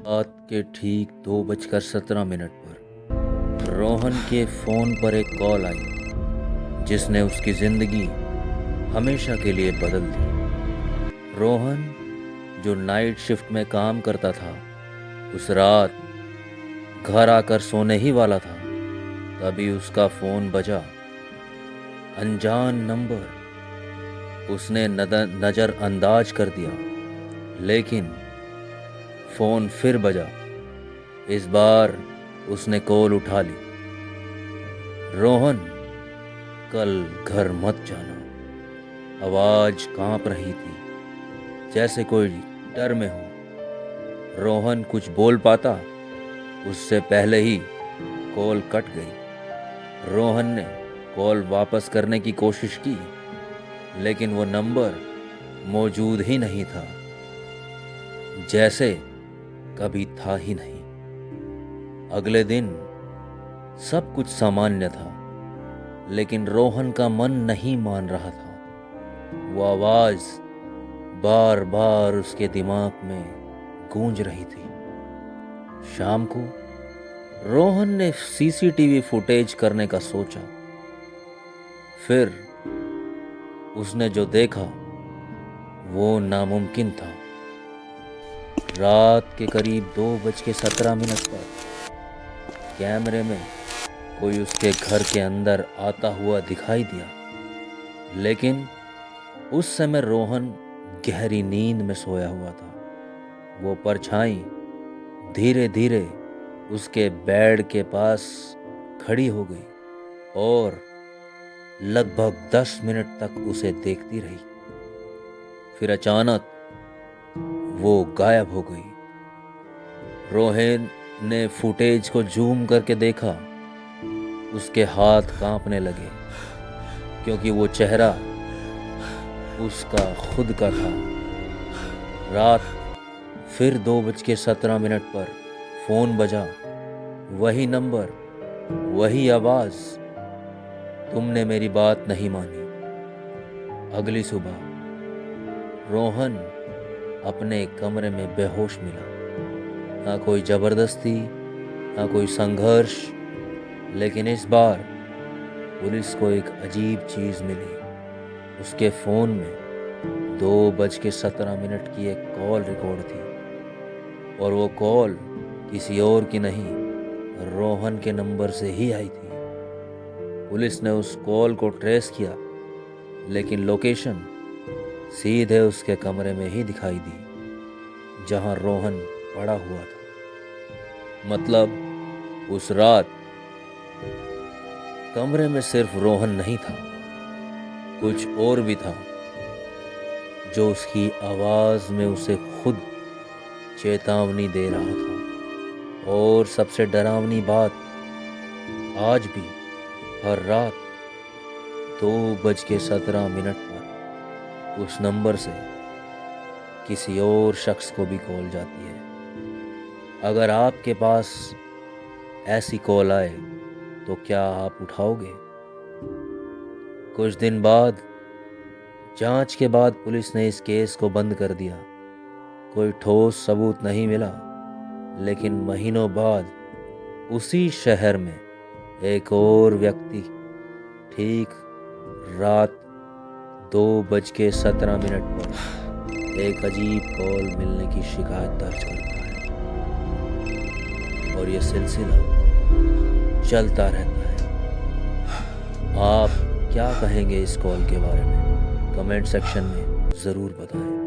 रात के ठीक 2:17 पर रोहन के फ़ोन पर एक कॉल आई जिसने उसकी ज़िंदगी हमेशा के लिए बदल दी। रोहन जो नाइट शिफ्ट में काम करता था, उस रात घर आकर सोने ही वाला था, तभी उसका फ़ोन बजा। अनजान नंबर उसने नज़रअंदाज कर दिया, लेकिन फ़ोन फिर बजा। इस बार उसने कॉल उठा ली। रोहन, कल घर मत जाना। आवाज़ कांप रही थी, जैसे कोई डर में हो। रोहन कुछ बोल पाता, उससे पहले ही कॉल कट गई। रोहन ने कॉल वापस करने की कोशिश की, लेकिन वो नंबर मौजूद ही नहीं था, जैसे कभी था ही नहीं। अगले दिन सब कुछ सामान्य था, लेकिन रोहन का मन नहीं मान रहा था। वो आवाज़ बार बार उसके दिमाग में गूंज रही थी। शाम को रोहन ने सीसीटीवी फुटेज करने का सोचा। फिर उसने जो देखा वो नामुमकिन था। रात के करीब 2:17 पर कैमरे में कोई उसके घर के अंदर आता हुआ दिखाई दिया, लेकिन उस समय रोहन गहरी नींद में सोया हुआ था। वो परछाई धीरे धीरे उसके बेड के पास खड़ी हो गई और लगभग 10 मिनट तक उसे देखती रही। फिर अचानक वो गायब हो गई। रोहन ने फुटेज को जूम करके देखा। उसके हाथ कांपने लगे, क्योंकि वो चेहरा उसका खुद का था। रात फिर 2:17 पर फ़ोन बजा। वही नंबर, वही आवाज़। तुमने मेरी बात नहीं मानी। अगली सुबह रोहन अपने कमरे में बेहोश मिला। ना कोई ज़बरदस्ती, ना कोई संघर्ष, लेकिन इस बार पुलिस को एक अजीब चीज़ मिली। उसके फ़ोन में 2:17 की एक कॉल रिकॉर्ड थी, और वो कॉल किसी और की नहीं, रोहन के नंबर से ही आई थी। पुलिस ने उस कॉल को ट्रेस किया, लेकिन लोकेशन सीधे उसके कमरे में ही दिखाई दी, जहां रोहन पड़ा हुआ था। मतलब उस रात कमरे में सिर्फ रोहन नहीं था, कुछ और भी था, जो उसकी आवाज़ में उसे खुद चेतावनी दे रहा था। और सबसे डरावनी बात, आज भी हर रात 2:17 पर उस नंबर से किसी और शख्स को भी कॉल जाती है। अगर आपके पास ऐसी कॉल आए तो क्या आप उठाओगे? कुछ दिन बाद, जांच के बाद, पुलिस ने इस केस को बंद कर दिया। कोई ठोस सबूत नहीं मिला, लेकिन महीनों बाद उसी शहर में एक और व्यक्ति ठीक रात 2:17 पर एक अजीब कॉल मिलने की शिकायत दर्ज करता है, और ये सिलसिला चलता रहता है। आप क्या कहेंगे इस कॉल के बारे में? कमेंट सेक्शन में ज़रूर बताएं।